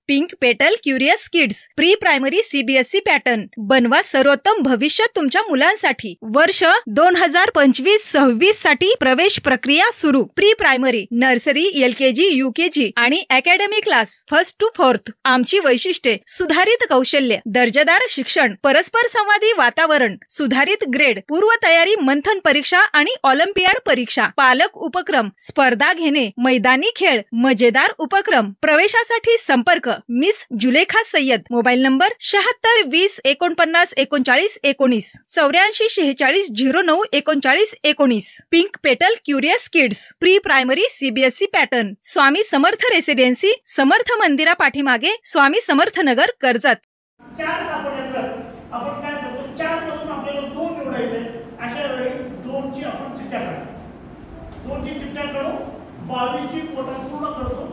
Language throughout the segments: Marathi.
Pink petal curious kids pre primary CBSE pattern बनवा सर्वोत्तम भविष्य तुमच्या मुलांसाठी। वर्ष 2025-26 साठी प्रवेश प्रक्रिया सुरू। Pre primary nursery LKG UKG आणि academy class 1st to 4th। आमची वैशिष्ट्ये सुधारित कौशल्य, दर्जेदार शिक्षण, परस्पर संवादी वातावरण, सुधारित ग्रेड, पूर्व तयारी, मंथन परीक्षा आणि ऑलिम्पियाड परीक्षा, पालक उपक्रम, स्पर्धा घेणे, मैदानी खेळ, मजेदार उपक्रम। प्रवेशासाठी संपर्क Miss Zulekha Sayyad. Mobile number 76 20 49 39 19 84 46 09 39 19। Pink petal curious kids pre primary CBSE pattern, Swami Samarth residency, Samarth मंदिरा पाठीमागे, स्वामी समर्थ नगर, कर्जत। चार सापडल्यानंतर आपण काय करतो, चार मधून आपल्याला दोन निवडायचे। अशा वेळी दोनची आपण चिठ्ठ्या काढतो, दोनची चिठ्ठ्या काढून 22ची कोटा पूर्ण करतो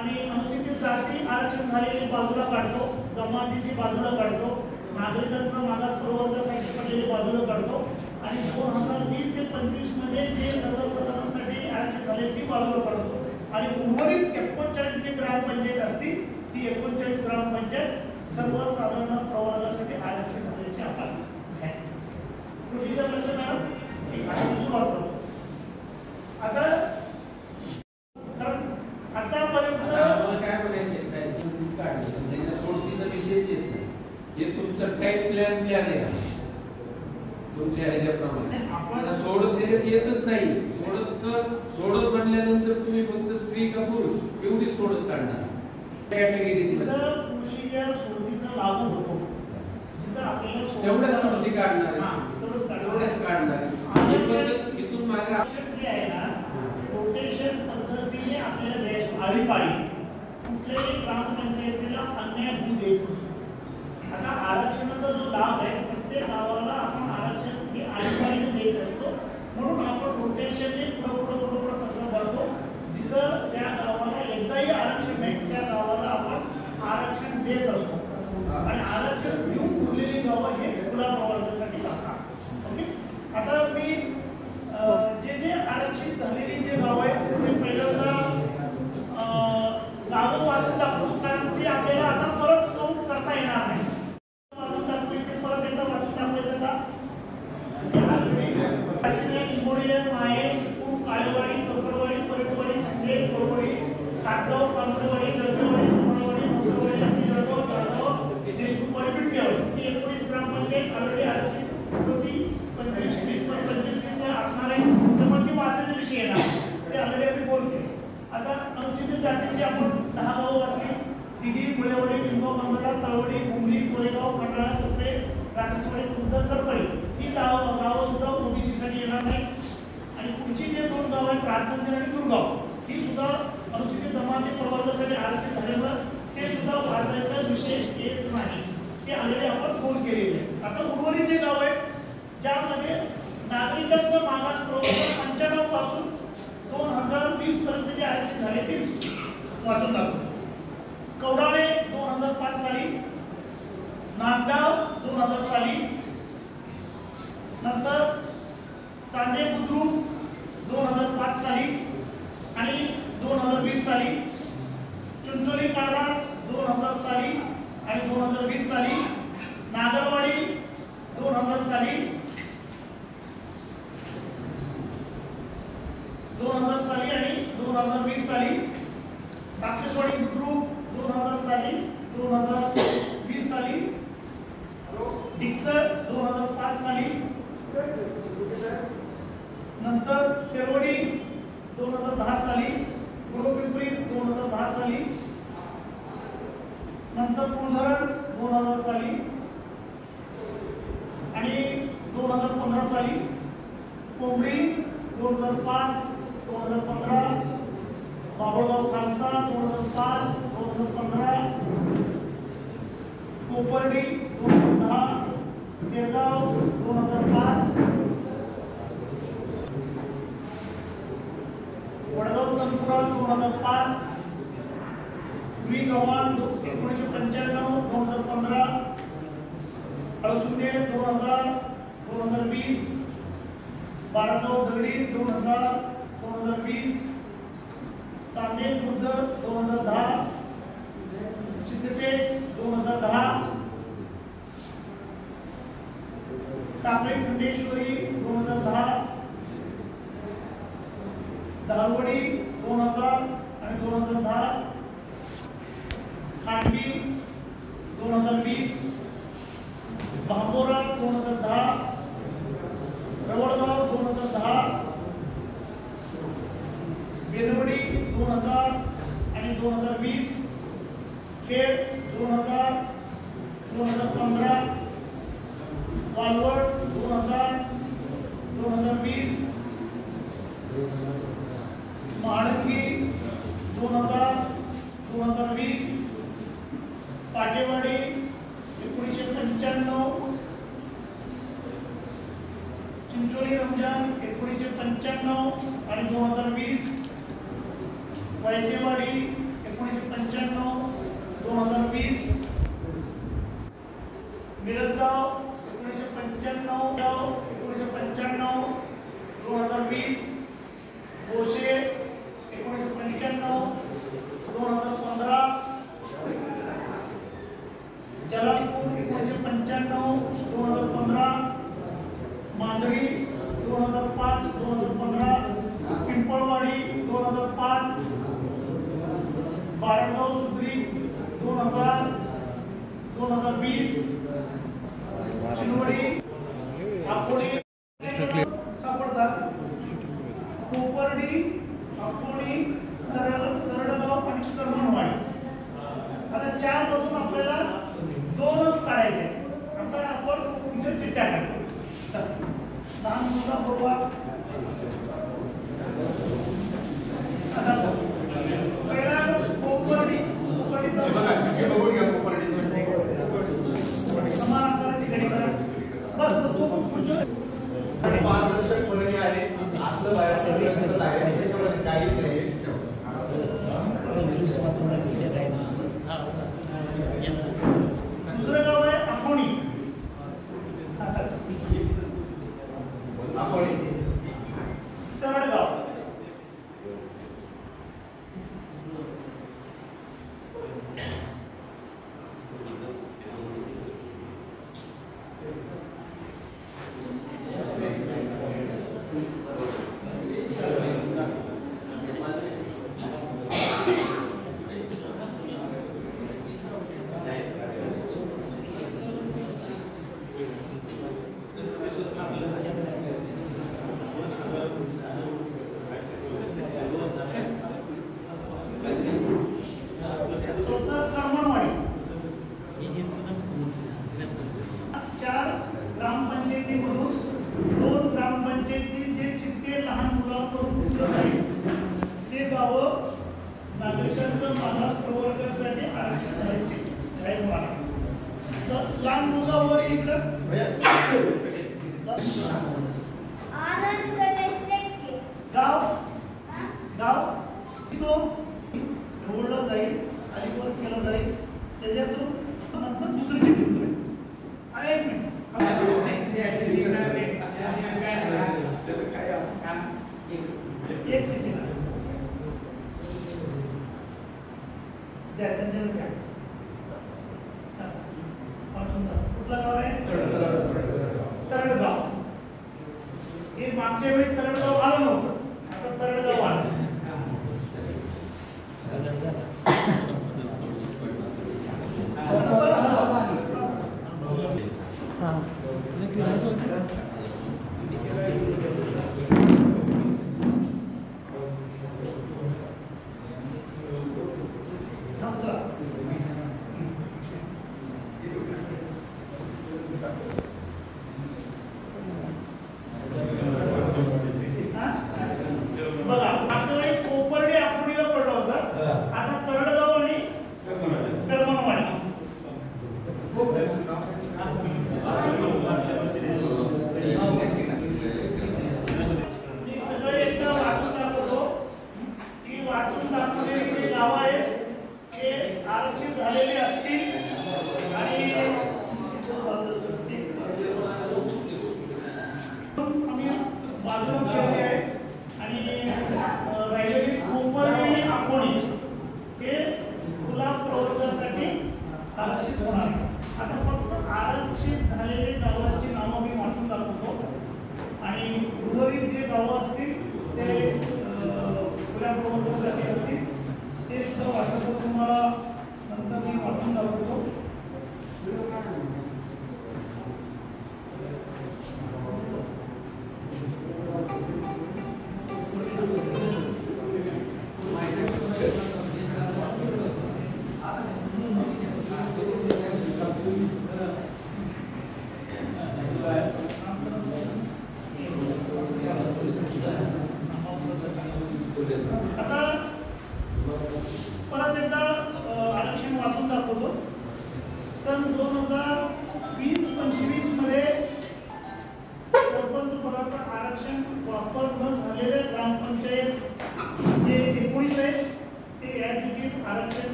आणि अनुसूचित जाती आरक्षण झालेली बाजूला काढतो, जमातीची बाजूला काढतो, नागरिकांचा मागास प्रवर्गासाठी पडलेली बाजूला काढतो आणि 2020 ते 25 मध्ये जे सर्वसाधारणसाठी आरक्षण झाले ती बाजूला काढतो आणि उर्वरित 39 जी ग्रामपंचायत असती ती 39 ग्रामपंचायत सर्वसाधारण प्रवर्गासाठी आरक्षण झाल्याची आपण प्रोसिजर लक्षात आलं। सुरुवात करतो आता। आतापर्यंत काय म्हणायचे साहेब, सोडतीचा विषयच येत नाही। हे तुमचं टाईप प्लॅन आहे तुमच्या ह्याच्याप्रमाणे आपण सोडत ह्याच्यात येतच नाही। सोडत म्हणल्यानंतर तुम्ही फक्त स्त्री का पुरुष एवढी सोडत काढणार कॅटेगरीची कृषीच्या सोडतीचा लागू होतो जिथं आपल्याला तेवढ्याच सोडती काढणार तेवढ्याच काढणार। इथून मागे आहे ना रोटेशन पद्धतीने आपल्याला द्यायची आळीपाळी, कुठल्याही ग्रामपंचायतीला अन्याय होऊ द्यायचं। आता आरक्षणाचा जो लाभ आहे प्रत्येक गावाला आपण आरक्षण हे आळीपाळीने द्यायचं असतो, म्हणून आपण रोटेशनने पुढं सगळं भरतो। जिथं त्या गावाला एकदाही आरक्षण नाही त्या गावाला आपण आरक्षण देत असतो आणि आरक्षण देऊन उरलेली गावं हे खुला प्रवर्गासाठी लागतात। ओके, आता मी जे आरक्षित झालेली जे गाव आहे ते पहिल्यांदा गावं वाचून दाखवू, कारण ती आपल्याला आता परत काउंट करता येणार नाही। वाचून दाखवली ते परत एकदा वाचून दाखवायचं का? लिंबोडी, माये, काळेवाडी, चौकडवाडी, परटवाडी, शिंदे, कोरवाडी, काटगाव, पांढरवाडी, जळगाववाडी, सुमणवाडी, मोठवाडी, जळगाव, जळगाव, देशमुखवाडी, पिंपळवाडी ही 19 ग्रामपंचायत ऑलरेडी आरक्षित होती। 25 असणार आहे तर मग ती वाचायचा विषय येणार ते ऑलरेडी आम्ही बोलतो। आता अनुसूचित जातीची आपण 10 गावं वाचली, दिघी, मुळेवाडी, लिंबो, मंगळा, तळवडी, मुंबई, कोरेगाव, खंडाळा, सुपे, राक्षसवाडी, खुर्द, करपळी ही गावं सुद्धा OBC साठी येणार नाही आणि पुढची जे 2 गावं आहेत राजनंदी आणि दुर्गाव ही सुद्धा अनुसूचित जमाती प्रवर्गासाठी आरक्षित झाल्यामुळे ते सुद्धा वाचायचा विषय येत नाही, ते ऑलरेडी आपण बोल केलेले आहे। आता उर्वरित जे गाव आहेत ज्यामध्ये नागरिकांचा मागास प्रवर्ग 95 पासून 2020 पर्यंत जे आरक्षण झाले ते वाचून दाखवतो। कवडाळे 2005 साली, नांदगाव 2000 साली, नंतर चांदे बुद्रुक 2005 साली आणि 2020 साली, चिंचोली काळा 2000 साली आणि 2020 साली, नागरवाडी 2000 साली, 2000 साली आणि 2020 साली, राक्षसवाडी बुद्रुक 2000 साली, 2020 साली, डिक्सर 2005 साली, नंतर तेरवडी 2010 साली, गुरुपिंपरी 2010 साली, नंतर पुलधरण 2000 साली आणि 2015 साली, कोंबडी 2005, 2015, बाबळगाव खालसा 2005, 2015, कोपर्डी 2010, केरगाव 2005, वडगाव तनपुरा 2005, गव्हाण 1995, 2015, अळसुंदे 2000, 2020, बारागाव दगडी 2000, 2020, चांदे खुर्द 2010, खांडवी 2020, भांबोरा 2010, रवळगाव 2010, बेलवडी 2000 आणि 2020, खेड 2000, 2015, वालवड 2000, 2020, महाडंगी 2000, 2020, पाटेवाडी 1995, चिंचोली रमजान 1995 आणि 2020, वैसेवाडी 1995, 2020, मिरजगाव 1995, 1995, 2020, बोशे 1995, 2015, जलालपूर 1995, 2015, मांजरी 2005, 2015, पिंपळवाडी 2005, बारडगाव सुद्री 2000, 2020, शिनवडी आपोडी सापडतात, कोपर्डी, आपोडी, तरडगाव आणि करमणवाडी. आता 4 मधून आपल्याला 2च काढायचे. आता आपण इथे चिठ्ठ्या काढतो. लहान मुलगा बरोबर आता पहिला कोपर्डी समान आकाराची घडी करा. बस तो पारदर्शक कोणी आहे आतलं बाहेर दिसत आहे त्याच्यामध्ये काही नाही. दुसरं गाव आहे आकोणी. आकोणी तरडगाव, करमणवाडी. 4 ग्रामपंचायतीमधून 2 ग्रामपंचायती जे चिठ्ठे लहान मुलांकडून उचलत आहेत ते गावं नागरिकांचं मागास प्रवर्गासाठी आरक्षित करायचे आहे. तर लहान मुलगा वर इकडं गाव गाव तो निवडला जाईल आणि वर केला जाईल. त्याच्यातून नंतर दुसरी चिठ्ठी उचलेल. एक मिनिट एक चिठ्ठी द्या त्यांच्याकडे द्या. कुठलं गाव आहे? तरडगाव. हे मागच्या वेळी तरडगाव आलं नव्हतं, आता तरडगाव आलं. बघा मागच्या वेळी कोपर्डी आपोडीला पडलं होतं, आता तरडगाव आणि करमणवाडी. मी सगळं एकदा वाचून दाखवतो. ती वाचून दाखवलेली जी गावं आहेत ते आरक्षित झालेले असतील आणि आम्ही बाजूला ठेवली आहे. आणि राहिलेली कोपर्डी आणि आपोडी हे खुला प्रवर्गासाठी आरक्षित होणार. आता फक्त आरक्षित झालेले गावांची नावं मी वाचून दाखवतो आणि उर्वरित जे गावं असतील ते खुल्या प्रवर्गासाठी असतील ते सुद्धा वाचतो तुम्हाला नंतर मी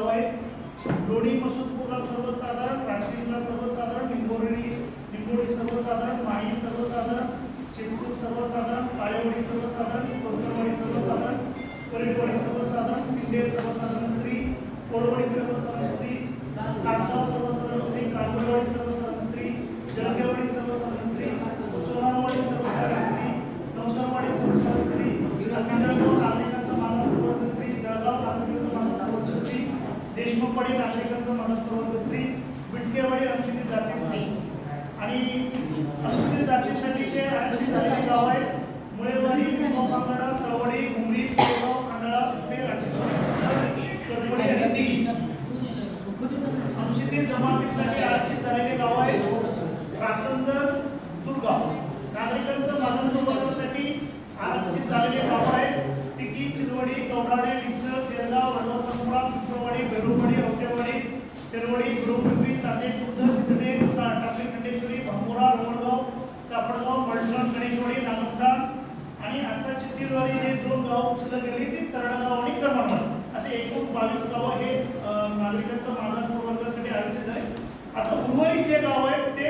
गाव आहेत. लोणी मसूदपूरला सर्वसाधारण, राशीनला सर्वसाधारण, निंबोडी सर्वसाधारण, माही सर्वसाधारण, शिरपूर सर्वसाधारण, काळेवाडी सर्वसाधारण, कोथरवाडी सर्वसाधारण, परिटवाडी सर्वसाधारण, सिंदे सर्वसाधारण स्त्री, कोळवाडी सर्वसाधारण स्त्री, कांदगाव सर्वसाधारण स्त्री, कांदळवाडी सर्वसाधारण स्त्री, जळगाववाडी सर्वसाधारण स्त्री, सोनारवाडी सर्वसाधारण स्त्री, नवसारवाडी सर्वसाधारण स्त्री, अभिनंदन नागरिकांचा मानपूर्वक स्त्री, जळगाव नागरिकांचा मानपूर्वक स्त्री, देशमुखवाडी नागरिकांचा मानपूर्वक स्त्री, बिटकेवाडी अनुसूचित जाती स्त्री. आणि अनुसूचित जातीसाठी जे आरक्षित झालेली गाव आहेत मुळेवाडी, मोखांगडा, तळवडी, घुमरी, शेगाव, खंडाळा, सुपे, कडवडी आणि दिघी. अनुसूचित जमातीसाठी आरक्षित झालेले गाव आहेत रातंदर, दुर्गाव. नागरिकांचं मानधनासाठी आरक्षित झालेले गाव आहेत तिकी, चिलवडी, कवडाडे, लिंगसर, तेरगाव, हनुमंतपुरा, पिंपळवाडी, बेरुळवाडी, औटेवाडी, तेरवडी, गुरुपिंपरी, चांदे, खुर्द, सिद्धने, टाकळी, खंडेश्वरी, भांबोरा, रवणगाव, चापडगाव, मळसण, गणेशवाडी, नागमठाण आणि आता चित्तीद्वारे जे 2 गाव शिल्लक गेली ती तरडगाव आणि करमणवाडी असे एकूण 22 गावं हे नागरिकांचं मानधन प्रवर्गासाठी आरक्षित आहे. आता उर्वरित जे गाव आहेत ते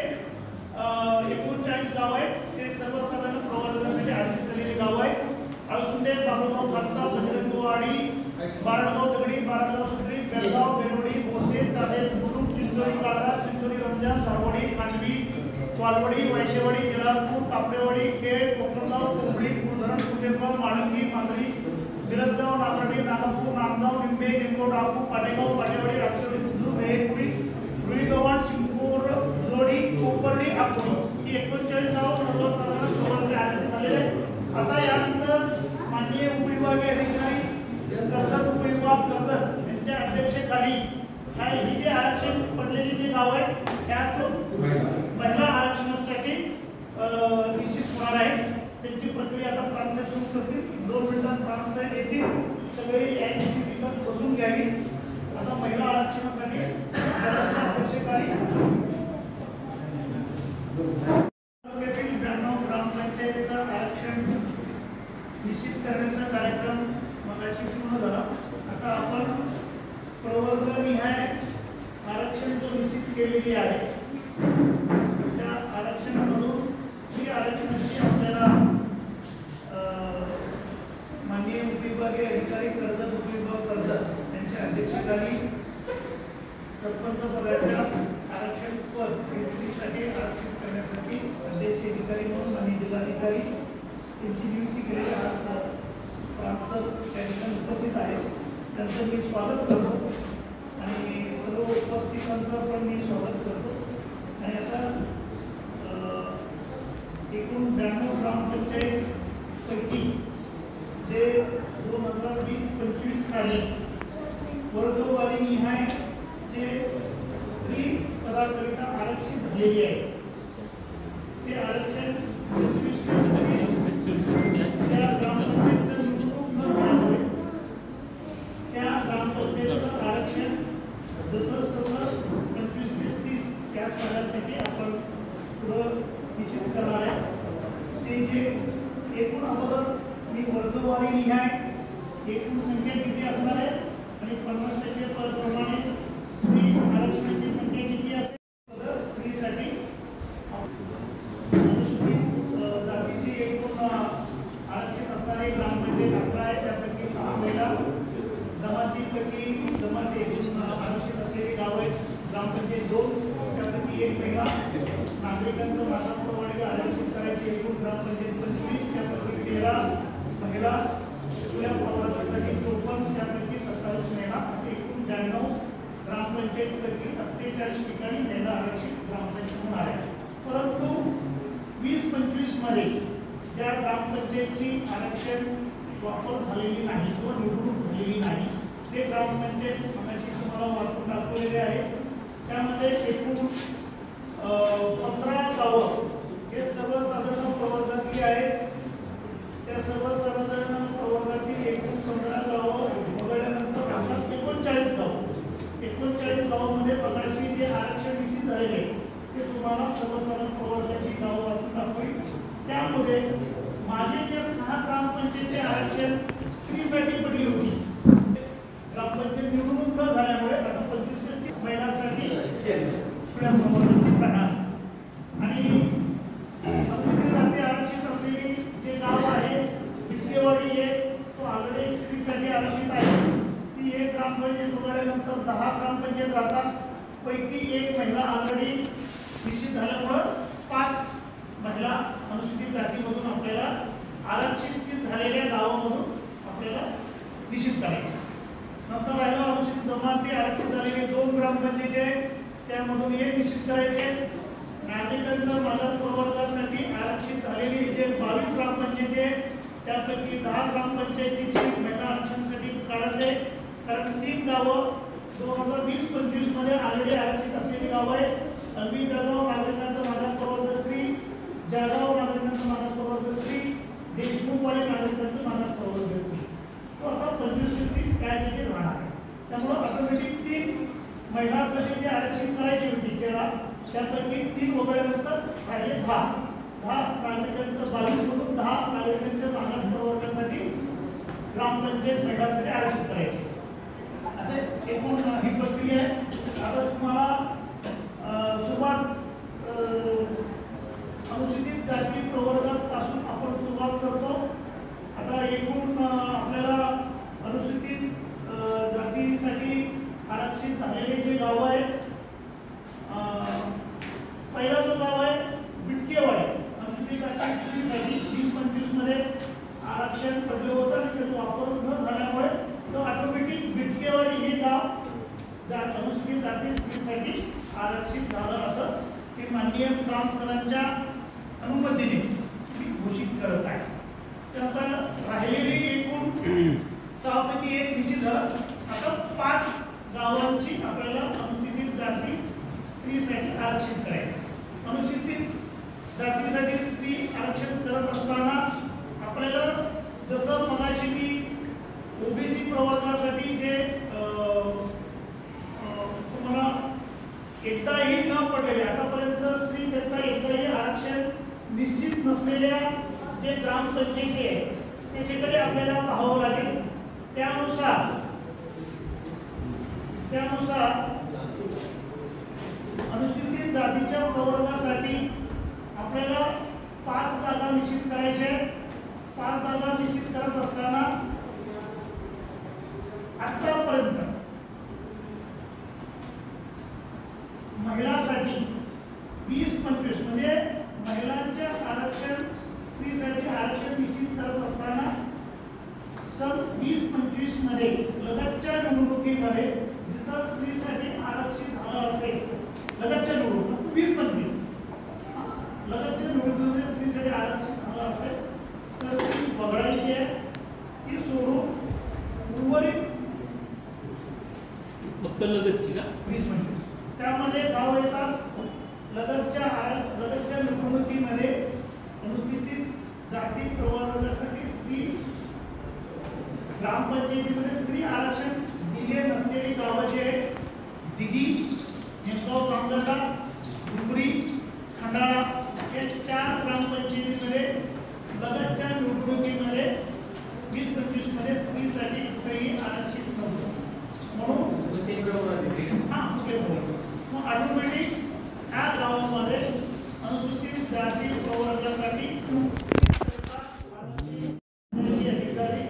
39 गाव आहेत ते सर्वसाधारण प्रवर्गासाठी आरक्षित झालेले गाव आहेत. अळसुंदे, बाबुगाव, खालसा, बजरंगवाडी, बारडगाव दगडी, बारडगाव सुंदरी, बेळगाव, बेरोडी, भोसे, चाले, बुद्रुक, चिंचोली, काळा, चिंचोली, रमजान, धारवाडी, खांडवी, वालवाडी, वैशेवाडी, जलालपूर, कापरेवाडी, खेड, कोकणगाव, कोंबडी, कुलधरण, कुटेगाव, माळंगी, मांजरी, मिरजगाव, नागरडी, नागपूर, नांदगाव, निंबे, निंबो, डाकू, पाटेगाव, पाटेवाडी, राक्षोडी, बुद्रुक, रेहेपुरी, रुईगव्हाण, शिंगपूर, लोडी, कोपर्डी, अकोला ही 39 गाव सर्वसाधारण प्रवर्गासाठी आरक्षित झालेले आहेत. आता यानंतर माननीय उपविभागीय अधिकारी कर्जत उपविभाग कर्जत यांच्या अध्यक्षतेखाली ही जे आरक्षण पडलेली जी गाव आहेत त्यातून महिला आरक्षणासाठी निश्चित होणार आहे. त्यांची प्रक्रिया आता प्रांत सुरू करतील. 2 मिनिटात प्रांत साहेब येतील. सगळे याची तिथं बसून घ्यावी. आता महिला आरक्षणासाठी अध्यक्षतेखाली 92 ग्रामपंचायतीचं आरक्षण निश्चित करण्याचा कार्यक्रम मगाशी पूर्ण झाला. आता आपण प्रवर्गनिहाय आरक्षण जो निश्चित केलेली आहे त्या आरक्षणामधून ही आरक्षणाची आपल्याला माननीय उपविभागीय अधिकारी कर्जत उपविभाग कर्जत यांच्या अध्यक्षतेखाली सरपंच पदाच्या आरक्षण पद स्त्रीसाठी आरक्षित करण्यासाठी अध्यक्ष अधिकारी म्हणून आणि जिल्हाधिकारी त्यांची नियुक्ती केलेली आज प्रांत त्या ठिकाणी उपस्थित आहेत. त्यांचं मी स्वागत करतो आणि सर्व उपस्थितांचं पण मी स्वागत करतो. आणि आता एकूण 92 ग्रामपंचायतपैकी जे 2020-25 साली वर्गवारी निहाय जे स्त्री पदाकरिता आरक्षित झालेली आहे ते आरक्षण 25-30 त्या ग्रामपंचायतचं निवडणूक न झाल्यामुळे त्या ग्रामपंचायतचं आरक्षण जसं तसं 25 ते 30 त्या सालासाठी आपण पुढं निश्चित करणार आहे. ते जे एकूण अगोदर मी वर्गवारी निहाय एकूण संख्या किती असणार आहे आणि 50% प्रमाणे स्त्री आरक्षणाची संख्या किती असेल. स्त्रीसाठी अनुसूचित जातीची एकूण आरक्षित असणारे ग्रामपंचायत 11 आहे. त्यापैकी 6 महिला. जमातीपैकी जमाती आरक्षित असलेली गाव आहेत ग्रामपंचायत 2 त्यापैकी 1 महिला. नागरिकांचं मानधन प्रवर्ग आरक्षित करायची एकूण ग्रामपंचायत 25 त्यापैकी 13 महिला. खुल्या प्रवर्गासाठी 54 त्यापैकी 27 महिला असे एकूण 92 ग्रामपंचायतीपैकी 47 ठिकाणी महिला आरक्षित ग्रामपंचायत होणार आहे. परंतु 20-25 मध्ये त्या ग्रामपंचायतची आरक्षण वापर झालेली नाही किंवा निवडणूक झालेली नाही ते ग्रामपंचायत मगाशी तुम्हाला वाचून दाखवलेले आहे. त्यामध्ये एकूण 15 गावं हे सर्वसाधारण प्रवर्गातली आहेत. त्या सर्वसाधारण प्रवर्गातील एकूण 15 गावं वगळल्यानंतर आता 39 गावं 39 गावांमध्ये मगाशी जे आरक्षण निश्चित झालेले आहे ते तुम्हाला सर्वसाधारण प्रवर्गाची गावं वाचून दाखवेल. त्यामध्ये माझे जे 6 ग्रामपंचायतचे आरक्षण स्त्रीसाठी पडली होती ग्रामपंचायत निवडणूक न झाल्यामुळे वगळल्यानंतर 10 ग्रामपंचायत राहतात. पैकी एक महिला ऑलरेडी निश्चित झाल्यामुळं 5 महिला अनुसूचित जातीमधून आपल्याला आरक्षित झालेल्या गावामधून आपल्याला निश्चित करायचे. नंतर राहिला अनुसूचित जमाती आरक्षित झालेले 2 ग्रामपंचायती आहेत, त्यामधून एक निश्चित करायचे. नागरिकांच्या मालक प्रवर्गासाठी आरक्षित झालेली जे 22 ग्रामपंचायती आहेत त्यापैकी 10 ग्रामपंचायतीची महिला आरक्षणासाठी काढायचे. कारण 3 गावं 2020-25 मध्ये ऑलरेडी आरक्षित असलेली गावं आहेत. अल्बी जळगाव नागरिकांचा मालक प्रवर्ग स्त्री, जळगाव नागरिकांचा मालक प्रवर्ग स्त्री, देशमुखवाडी नागरिकांचा मालक प्रवर्ग स्त्री. तो आता 25 काय राहणार आहे. त्यामुळे ऑटोमॅटिक 3 महिलांसाठी जे आरक्षण करायची होती 13 त्यापैकी 3 वगळल्यानंतर राहिले 10 नागरिकांचं 22 मधून 10 नागरिकांच्या मालक प्रवर्गासाठी ग्रामपंचायत महिलांसाठी आरक्षित करायचे. असे एकूण ही प्रक्रिया आहे. आता तुम्हाला सुरुवात अनुसूचित जाती प्रवर्गापासून आपण सुरुवात करतो. आता एकूण आपल्याला अनुसूचित जातीसाठी आरक्षित झालेले जे गाव आहेत, पहिला जो गाव आहे बिटकेवाडी अनुसूचित जाती स्त्रीसाठी 20-25 मध्ये आरक्षण पडलं होतं आणि त्याचा वापर न झाल्यामुळे तो ऑटोमॅटिक बिटकेवाडी हे गाव अनुसूचित जाती स्त्रीसाठी आरक्षित झालं असं ते माननीय ग्राम सरांच्या अनुमतीने मी घोषित करत आहे. त्यानंतर राहिलेली एकूण 6 पैकी 1 निश्चित झालं. आता 5 गावांची आपल्याला अनुसूचित जाती स्त्रीसाठी आरक्षित करायचं. अनुसूचित जातीसाठी स्त्री आरक्षण करत असताना आपल्याला जसं मगाशी मी ओबीसी प्रवर्गासाठी जे तुम्हाला एकदाही न पडलेले आतापर्यंत स्त्री करता एकदाही आरक्षण निश्चित नसलेल्या जे ग्रामपंचायती आहे त्याच्याकडे आपल्याला पाहावं लागेल. त्यानुसार अनुसूचित जातीच्या प्रवर्गासाठी आपल्याला 5 जागा निश्चित करायच्या. 5 जागा निश्चित करत असताना आतापर्यंत महिलांसाठी 20-25 म्हणजे महिलांच्या आरक्षण स्त्रीसाठी आरक्षण निश्चित करत असताना सन 20-25 मध्ये लगतच्या निवडणुकीमध्ये जिथं स्त्रीसाठी आरक्षित झालं असेल लगतच्या निवडणूक 20-25 लगतच्या निवडणुकीमध्ये स्त्रीसाठी आरक्षित झालं असेल तर ती वगळायची आहे. ती सोडून उर्वरित फक्त लगतची का 20-25 त्यामध्ये गाव येतात. लगतच्या निवडणुकीमध्ये अनुसूचित जाती प्रवर्गासाठी स्त्री ग्रामपंचायतीमध्ये स्त्री आरक्षण दिले नसलेली गावं जे आहेत दिघी, नेमगाव, कांगडा, डुंगरी, खंडाळा या 4 ग्रामपंचायतीमध्ये लगतच्या निवडणुकीमध्ये 20-25 मध्ये स्त्रीसाठी कुठेही आरक्षित नव्हतं. म्हणून मग ऑटोमॅटिक ह्या गावामध्ये अनुसूचित जाती प्रवर्गासाठी अधिकारी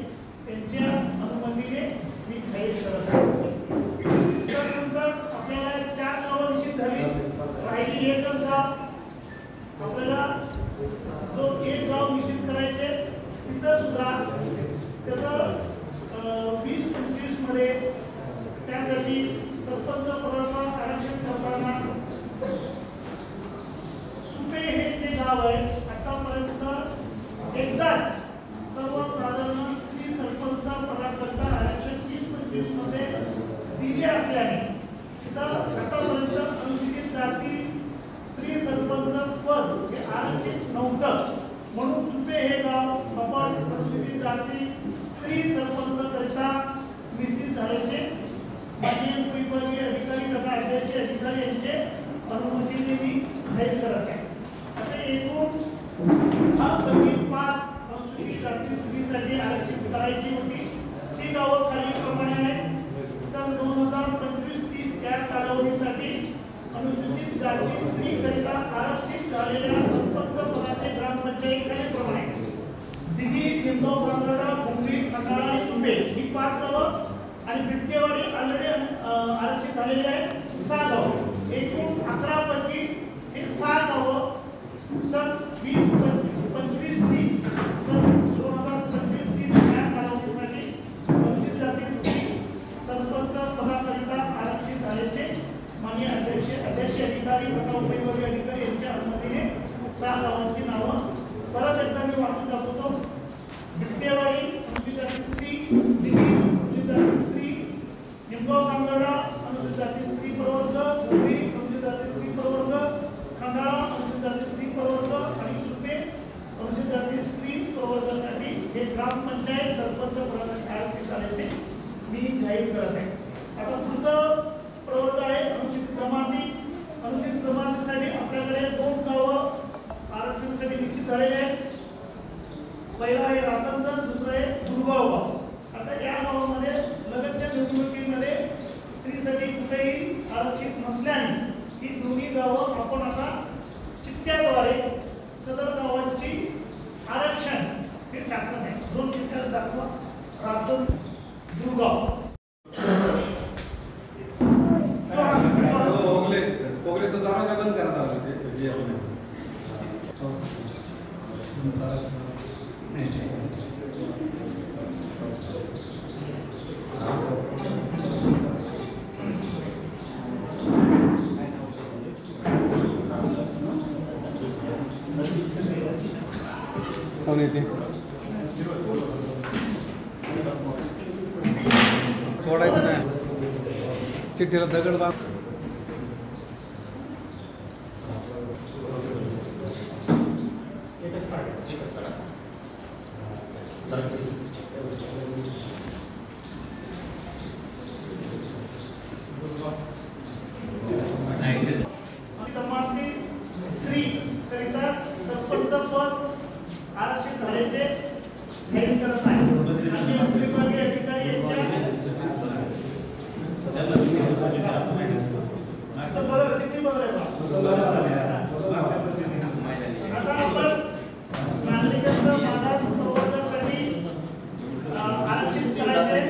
त्यांच्या अनुमतीने मी जाहीर करत आहे. त्यानंतर आपल्याला 4 गावं निश्चित झाली. राहिली एकच गाव. आपल्याला जो एक गाव निश्चित करायचे तिथं सुद्धा त्याचं 20-25 मध्ये त्यासाठी सरपंच पदाचा आरक्षण करताना सुपे हे जे गाव आहे आतापर्यंत एकदाच सर्वसाधारण स्त्री सरपंच पदाकरता आरक्षण 20-25 मध्ये दिले असल्याने आतापर्यंत अनुसूचित जाती स्त्री सरपंच पद हे आरक्षित नव्हतं. म्हणून सुपे हे गाव आपण अनुसूचित जाती स्त्री सरपंच करिता निश्चित झाल्याचे माननीय विभागीय अधिकारी तथा अध्यक्ष अधिकारी यांचे अनुमतीने मी जाहीर करत आहे. असे एकूण 5 अनुसूचित जाती स्त्रीसाठी आरक्षित करायची होती. ती गावं खालीलप्रमाणे आहेत. सन 2025-30 या कालावधीसाठी अनुसूचित जाती स्त्री करिता आरक्षित झालेल्या सरपंच पदाचे ग्रामपंचायत खालीलप्रमाणे दिघी, निमगाव, कांगडा, डुंगरी, खंडाळा आणि सुपे ही 5 गावं आणि बिटकेवाडी ऑलरेडी आरक्षित झालेले आहे 6 गाव. एकूण 11 पैकी हे 6 गावं सन 2025-30 सन 2025-30 या कालावधीसाठी अनुसूचित जाती सरपंच पदाकरिता आरक्षित झाल्याचे माननीय अध्यक्ष अधिकारी तथा उपविभागीय अधिकारी यांच्या अनुमतीने 6 गावांची नावं परत एकदा मी वाचून दाखवतो. बिटकेवाडी अनुसूचित जाती स्त्री, दिघी अनुसूचित जाती स्त्री, निमगाव कांगडा अनुसूचित जाती स्त्री प्रवर्ग, धुळी अनुसूचित जाती स्त्री प्रवर्ग, खंडाळा अनुसूचित जाती स्त्री प्रवर्ग आणि सुपे अनुसूचित जाती स्त्री प्रवर्गासाठी हे ग्रामपंचायत सरपंच पदासाठी आरक्षित झाल्याचे मी जाहीर करत आहे. आता पुढचं प्रवर्ग आहे अनुसूचित जमाती. अनुसूचित जमातीसाठी आपल्याकडे 2 गावं आरक्षणासाठी निश्चित झालेले आहेत. पहिला आहे रातंजण, दुसरं आहे दुर्गाव गाव. आता या गावामध्ये लगतच्या निवडणुकीमध्ये स्त्रीसाठी कुठेही आरक्षित नसल्याने ही दोन्ही गावं आपण आता चिठ्ठ्याद्वारे सदर गावांची आरक्षण हे टाकत आहे. 2 चिठ्ठ्या दाखवा. रातंजण, दुर्गाव. तो दरवाजा बंद करा कोण येते तोडायचं नाही. चिठ्ठीला दगड बांध. जमाती स्त्री करिता सरपंच पद आरक्षित झाल्याचे जाहीर करत आहे. आणि विभागीय अधिकारी यांच्या किती बदल आहे. आता आपण नागरिकांचा मागास प्रवर्गासाठी आरक्षित करायचे.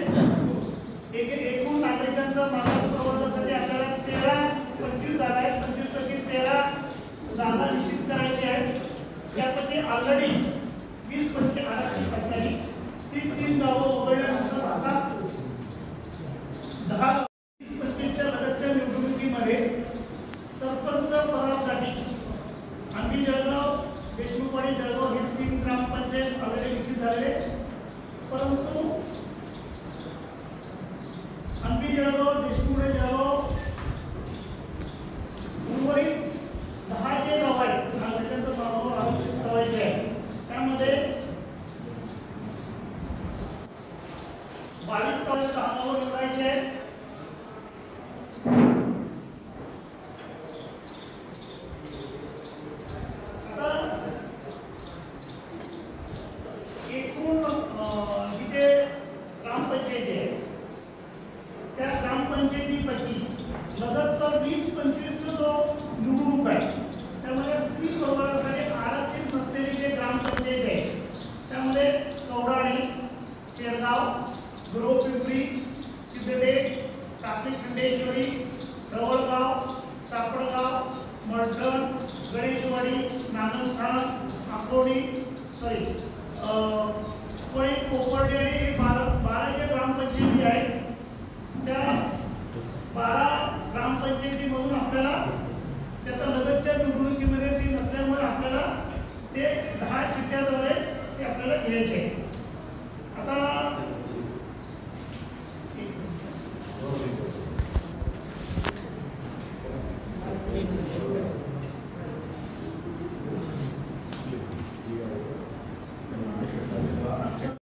एकूण नागरिकांचा मागास प्रवर्गासाठी आपल्याला 13-25 जागा आहेत. 25% 13 जागा निश्चित करायची आहेत. त्यासाठी ऑलरेडी 20% आरक्षित असल्याने 3 गावं वगळल्यानंतर आता 10-25च्या लगतच्या निवडणुकीमध्ये सरपंच पदासाठी आम्ही जळगाव, देशमुखवाडी, जळगाव हे 3 ग्रामपंचायत ऑलरेडी निश्चित झालेले. परंतु आम्ही जळगाव, देशमुखवाडी, जळगाव उर्वरित 10 जे गाव आहेत नागरिकांचं नावावर आरक्षित करायचे आहे. त्यामध्ये 22 गावांच्या नावावर निवडायचे आहेत. एकूण जिथे ग्रामपंचायती आहे त्या ग्रामपंचायतीपैकी लगतचा 20-25 जो निवडणूक आहे त्यामध्ये स्त्री प्रवर्गासाठी आरक्षित नसलेली जे ग्रामपंचायत आहे त्यामध्ये कवराडी, शेरगाव, गुरुपिंपरी, सिद्धेदे, टाकळी खंडेश्वरी, रवळगाव, सापडगाव, मळठण, गणेशवाडी, नानस्थान, आकोडी